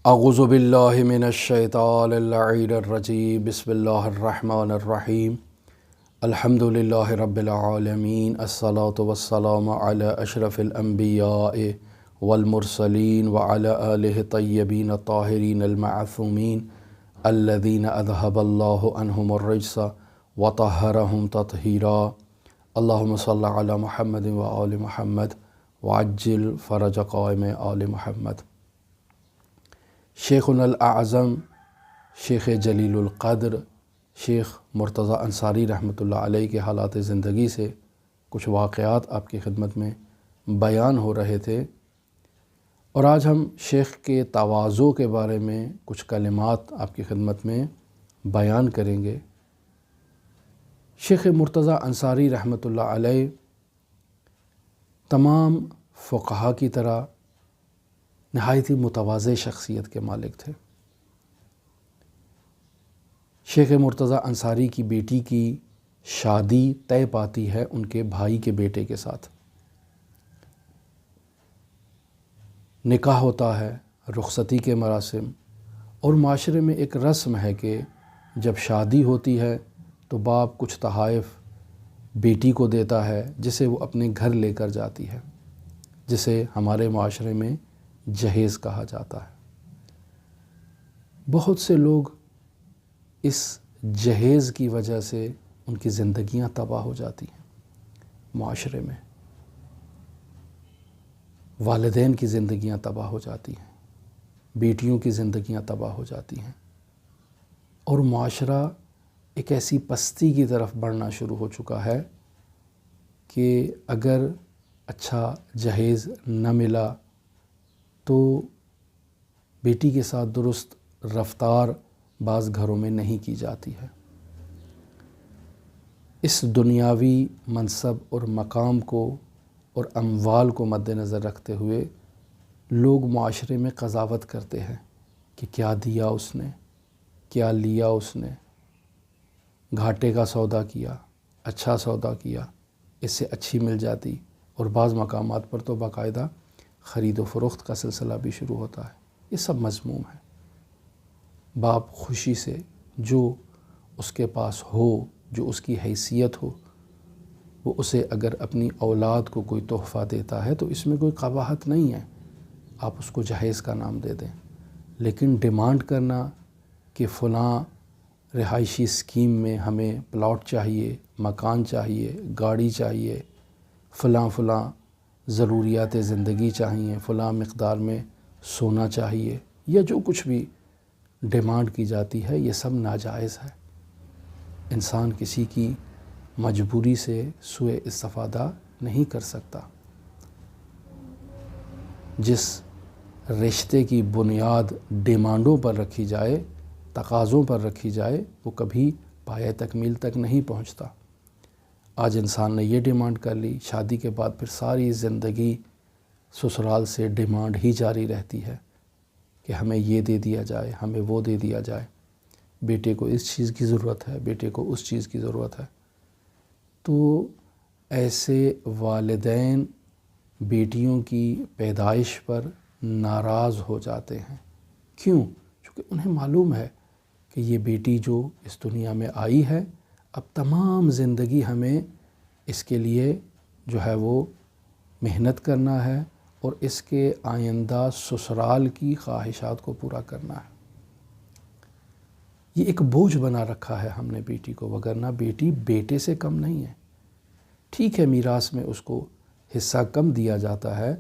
اعوذ باللہ من الشیطان اللعین الرجیم بسم اللہ الرحمن الرحیم الحمد للہ رب العالمین الصلاة والسلام علی اشرف الانبیاء والمرسلین وعلی آلہ طیبین الطاہرین المعصومین الذین اذہب اللہ عنہم الرجس وطہرہم تطہیرا اللہم صل علی محمد وآل محمد وعجل فرج قائم آل محمد۔ شیخنا الاعظم شیخ جلیل القدر شیخ مرتضیٰ انصاری رحمۃ اللہ علیہ کے حالات زندگی سے کچھ واقعات آپ کی خدمت میں بیان ہو رہے تھے، اور آج ہم شیخ کے تواضع کے بارے میں کچھ کلمات آپ کی خدمت میں بیان کریں گے۔ شیخ مرتضیٰ انصاری رحمۃ اللہ علیہ تمام فقہا کی طرح نہایت ہی متواضع شخصیت کے مالک تھے۔ شیخ مرتضیٰ انصاری کی بیٹی کی شادی طے پاتی ہے ان کے بھائی کے بیٹے کے ساتھ، نکاح ہوتا ہے، رخصتی کے مراسم، اور معاشرے میں ایک رسم ہے کہ جب شادی ہوتی ہے تو باپ کچھ تحائف بیٹی کو دیتا ہے جسے وہ اپنے گھر لے کر جاتی ہے، جسے ہمارے معاشرے میں جہیز کہا جاتا ہے۔ بہت سے لوگ اس جہیز کی وجہ سے ان کی زندگیاں تباہ ہو جاتی ہیں، معاشرے میں والدین کی زندگیاں تباہ ہو جاتی ہیں، بیٹیوں کی زندگیاں تباہ ہو جاتی ہیں، اور معاشرہ ایک ایسی پستی کی طرف بڑھنا شروع ہو چکا ہے کہ اگر اچھا جہیز نہ ملا تو بیٹی کے ساتھ درست رفتار بعض گھروں میں نہیں کی جاتی ہے۔ اس دنیاوی منصب اور مقام کو اور اموال کو مد نظر رکھتے ہوئے لوگ معاشرے میں قضاوت کرتے ہیں کہ کیا دیا اس نے، کیا لیا اس نے، گھاٹے کا سودا کیا، اچھا سودا کیا، اس سے اچھی مل جاتی، اور بعض مقامات پر تو باقاعدہ خرید و فروخت کا سلسلہ بھی شروع ہوتا ہے۔ یہ سب مذموم ہے۔ باپ خوشی سے جو اس کے پاس ہو، جو اس کی حیثیت ہو، وہ اسے اگر اپنی اولاد کو کوئی تحفہ دیتا ہے تو اس میں کوئی قباحت نہیں ہے، آپ اس کو جہیز کا نام دے دیں، لیکن ڈیمانڈ کرنا کہ فلاں رہائشی اسکیم میں ہمیں پلاٹ چاہیے، مکان چاہیے، گاڑی چاہیے، فلاں ضروریات زندگی چاہیے، فلاں مقدار میں سونا چاہیے، یا جو کچھ بھی ڈیمانڈ کی جاتی ہے، یہ سب ناجائز ہے۔ انسان کسی کی مجبوری سے سوء استفادہ نہیں کر سکتا۔ جس رشتے کی بنیاد ڈیمانڈوں پر رکھی جائے، تقاضوں پر رکھی جائے، وہ کبھی پایہ تکمیل تک نہیں پہنچتا۔ آج انسان نے یہ ڈیمانڈ کر لی، شادی کے بعد پھر ساری زندگی سسرال سے ڈیمانڈ ہی جاری رہتی ہے کہ ہمیں یہ دے دیا جائے، ہمیں وہ دے دیا جائے، بیٹے کو اس چیز کی ضرورت ہے، بیٹے کو اس چیز کی ضرورت ہے۔ تو ایسے والدین بیٹیوں کی پیدائش پر ناراض ہو جاتے ہیں۔ کیوں؟ چونکہ انہیں معلوم ہے کہ یہ بیٹی جو اس دنیا میں آئی ہے، اب تمام زندگی ہمیں اس کے لیے جو ہے وہ محنت کرنا ہے، اور اس کے آئندہ سسرال کی خواہشات کو پورا کرنا ہے۔ یہ ایک بوجھ بنا رکھا ہے ہم نے بیٹی کو، وگرنہ بیٹی بیٹے سے کم نہیں ہے۔ ٹھیک ہے، میراث میں اس کو حصہ کم دیا جاتا ہے،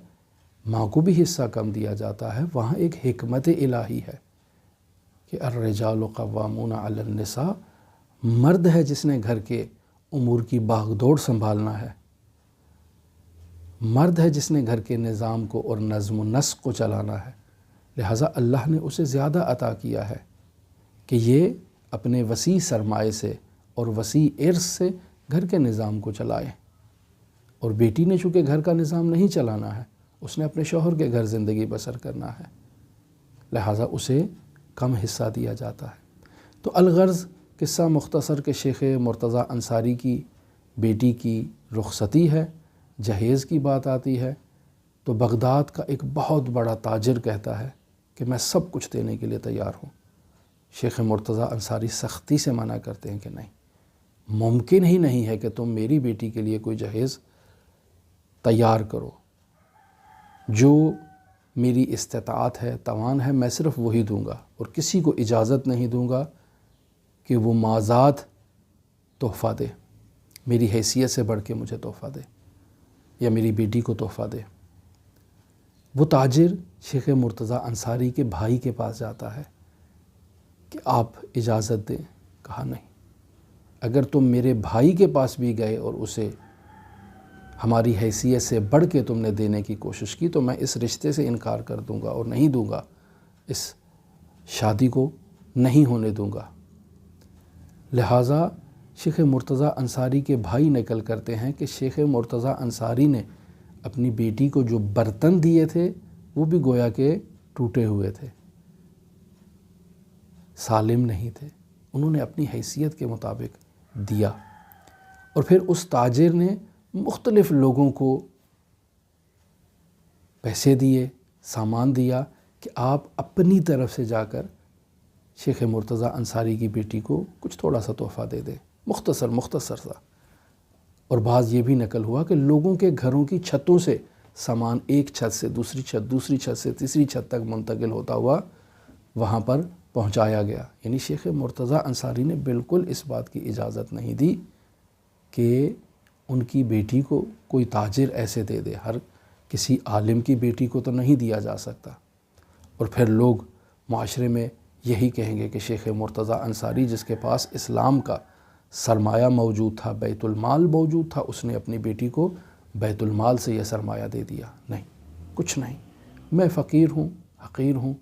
ماں کو بھی حصہ کم دیا جاتا ہے، وہاں ایک حکمت الہی ہے کہ الرجال قوامون علی النساء، مرد ہے جس نے گھر کے امور کی باغ دوڑ سنبھالنا ہے، مرد ہے جس نے گھر کے نظام کو اور نظم و نسق کو چلانا ہے، لہٰذا اللہ نے اسے زیادہ عطا کیا ہے کہ یہ اپنے وسیع سرمائے سے اور وسیع ارث سے گھر کے نظام کو چلائے، اور بیٹی نے چونکہ گھر کا نظام نہیں چلانا ہے، اس نے اپنے شوہر کے گھر زندگی بسر کرنا ہے، لہٰذا اسے کم حصہ دیا جاتا ہے۔ تو الغرض قصہ مختصر کہ شیخ مرتضیٰ انصاری کی بیٹی کی رخصتی ہے، جہیز کی بات آتی ہے، تو بغداد کا ایک بہت بڑا تاجر کہتا ہے کہ میں سب کچھ دینے کے لیے تیار ہوں۔ شیخ مرتضیٰ انصاری سختی سے منع کرتے ہیں کہ نہیں، ممکن ہی نہیں ہے کہ تم میری بیٹی کے لیے کوئی جہیز تیار کرو، جو میری استطاعت ہے، توان ہے، میں صرف وہی دوں گا، اور کسی کو اجازت نہیں دوں گا کہ وہ مازاد تحفہ دے، میری حیثیت سے بڑھ کے مجھے تحفہ دے یا میری بیٹی کو تحفہ دے۔ وہ تاجر شیخ مرتضیٰ انصاری کے بھائی کے پاس جاتا ہے کہ آپ اجازت دیں۔ کہا نہیں، اگر تم میرے بھائی کے پاس بھی گئے اور اسے ہماری حیثیت سے بڑھ کے تم نے دینے کی کوشش کی تو میں اس رشتے سے انکار کر دوں گا اور نہیں دوں گا، اس شادی کو نہیں ہونے دوں گا۔ لہٰذا شیخ مرتضیٰ انصاری کے بھائی نقل کرتے ہیں کہ شیخ مرتضیٰ انصاری نے اپنی بیٹی کو جو برتن دیے تھے وہ بھی گویا کہ ٹوٹے ہوئے تھے، سالم نہیں تھے، انہوں نے اپنی حیثیت کے مطابق دیا۔ اور پھر اس تاجر نے مختلف لوگوں کو پیسے دیے، سامان دیا کہ آپ اپنی طرف سے جا کر شیخ مرتضیٰ انصاری کی بیٹی کو کچھ تھوڑا سا تحفہ دے دیں، مختصر سا۔ اور بعض یہ بھی نقل ہوا کہ لوگوں کے گھروں کی چھتوں سے سامان ایک چھت سے دوسری چھت، دوسری چھت سے تیسری چھت تک منتقل ہوتا ہوا وہاں پر پہنچایا گیا۔ یعنی شیخ مرتضیٰ انصاری نے بالکل اس بات کی اجازت نہیں دی کہ ان کی بیٹی کو کوئی تاجر ایسے دے دے، ہر کسی عالم کی بیٹی کو تو نہیں دیا جا سکتا۔ اور پھر لوگ معاشرے میں یہی کہیں گے کہ شیخ مرتضیٰ انصاری جس کے پاس اسلام کا سرمایہ موجود تھا، بیت المال موجود تھا، اس نے اپنی بیٹی کو بیت المال سے یہ سرمایہ دے دیا۔ نہیں، کچھ نہیں، میں فقیر ہوں، حقیر ہوں،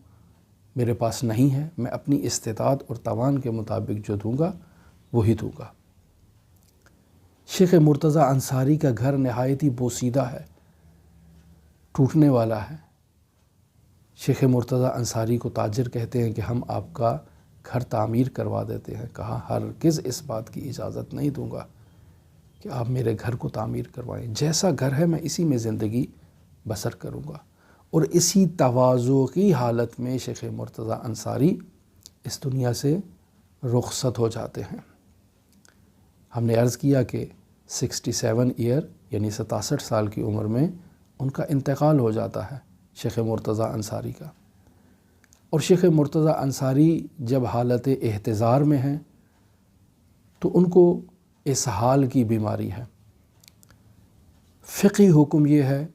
میرے پاس نہیں ہے، میں اپنی استطاعت اور توان کے مطابق جو دوں گا وہی دوں گا۔ شیخ مرتضیٰ انصاری کا گھر نہایت ہی بوسیدہ ہے، ٹوٹنے والا ہے۔ شیخ مرتضیٰ انصاری کو تاجر کہتے ہیں کہ ہم آپ کا گھر تعمیر کروا دیتے ہیں۔ کہا ہرگز اس بات کی اجازت نہیں دوں گا کہ آپ میرے گھر کو تعمیر کروائیں، جیسا گھر ہے میں اسی میں زندگی بسر کروں گا۔ اور اسی تواضع کی حالت میں شیخ مرتضیٰ انصاری اس دنیا سے رخصت ہو جاتے ہیں۔ ہم نے عرض کیا کہ 67 ایئر یعنی 67 سال کی عمر میں ان کا انتقال ہو جاتا ہے شیخ مرتضیٰ انصاری کا۔ اور شیخ مرتضیٰ انصاری جب حالت احتضار میں ہیں تو ان کو اسہال کی بیماری ہے۔ فقہی حکم یہ ہے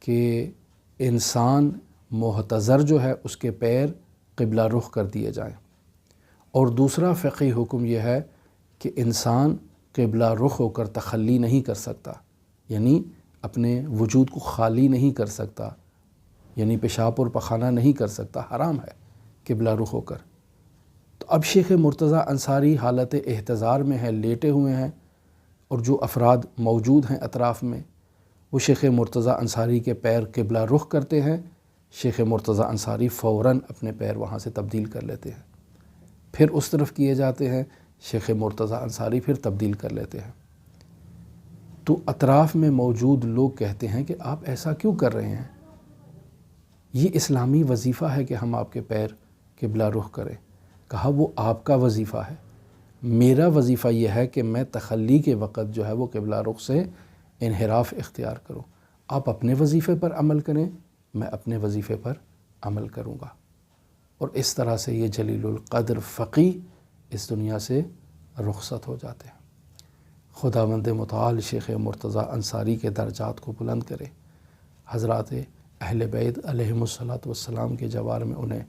کہ انسان محتضر جو ہے اس کے پیر قبلہ رخ کر دیے جائیں، اور دوسرا فقہی حکم یہ ہے کہ انسان قبلہ رخ ہو کر تخلی نہیں کر سکتا، یعنی اپنے وجود کو خالی نہیں کر سکتا، یعنی پیشاب اور پخانہ نہیں کر سکتا، حرام ہے قبلہ رخ ہو کر۔ تو اب شیخ مرتضیٰ انصاری حالت احتضار میں ہیں، لیٹے ہوئے ہیں، اور جو افراد موجود ہیں اطراف میں وہ شیخ مرتضیٰ انصاری کے پیر قبلہ رخ کرتے ہیں۔ شیخ مرتضیٰ انصاری فوراً اپنے پیر وہاں سے تبدیل کر لیتے ہیں، پھر اس طرف کیے جاتے ہیں، شیخ مرتضیٰ انصاری پھر تبدیل کر لیتے ہیں۔ تو اطراف میں موجود لوگ کہتے ہیں کہ آپ ایسا کیوں کر رہے ہیں؟ یہ اسلامی وظیفہ ہے کہ ہم آپ کے پیر قبلہ رخ کریں۔ کہا وہ آپ کا وظیفہ ہے، میرا وظیفہ یہ ہے کہ میں تخلی کے وقت جو ہے وہ قبلہ رخ سے انحراف اختیار کروں۔ آپ اپنے وظیفے پر عمل کریں، میں اپنے وظیفے پر عمل کروں گا۔ اور اس طرح سے یہ جلیل القدر فقی اس دنیا سے رخصت ہو جاتے ہیں۔ خداوند متعال شیخ مرتضیٰ انصاری کے درجات کو بلند کرے، حضرات اہل بیت علیہم السلام کے جوار میں انہیں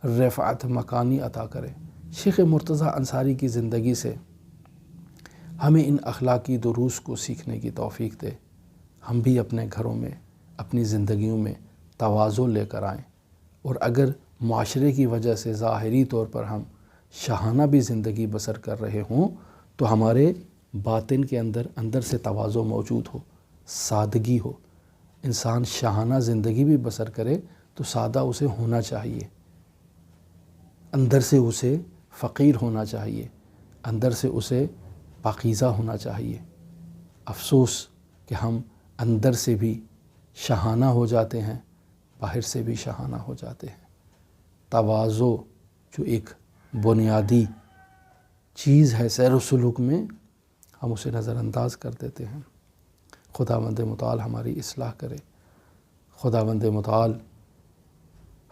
رفعت مکانی عطا کرے۔ شیخ مرتضیٰ انصاری کی زندگی سے ہمیں ان اخلاقی دروس کو سیکھنے کی توفیق دے، ہم بھی اپنے گھروں میں اپنی زندگیوں میں تواضع لے کر آئیں، اور اگر معاشرے کی وجہ سے ظاہری طور پر ہم شاہانہ بھی زندگی بسر کر رہے ہوں تو ہمارے باطن کے اندر سے تواضع موجود ہو، سادگی ہو۔ انسان شاہانہ زندگی بھی بسر کرے تو سادہ اسے ہونا چاہیے، اندر سے اسے فقیر ہونا چاہیے، اندر سے اسے پاکیزہ ہونا چاہیے۔ افسوس کہ ہم اندر سے بھی شاہانہ ہو جاتے ہیں باہر سے بھی شاہانہ ہو جاتے ہیں۔ تواضع جو ایک بنیادی چیز ہے سیر و سلوک میں، ہم اسے نظر انداز کر دیتے ہیں۔ خداوند متعال ہماری اصلاح کرے، خداوند متعال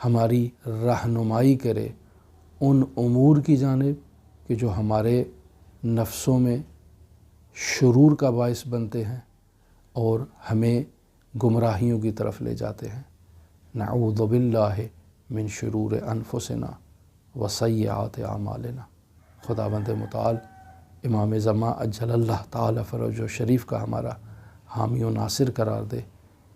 ہماری رہنمائی کرے ان امور کی جانب کہ جو ہمارے نفسوں میں شرور کا باعث بنتے ہیں اور ہمیں گمراہیوں کی طرف لے جاتے ہیں۔ نعوذ باللہ من شرور انفسنا وسیئات اعمالنا۔ خداوند متعال امام زمان اجل اللہ تعالی فرجہ شریف کا ہمارا حامی و ناصر قرار دے،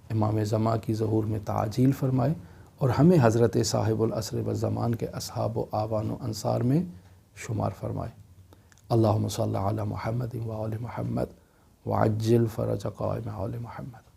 امام زمان کی ظہور میں تعجیل فرمائے اور ہمیں حضرت صاحب العصر والزمان کے اصحاب و اعوان و انصار میں شمار فرمائے۔ اللہم صلی علی محمد و آل محمد وعجل فرج قائم آل محمد۔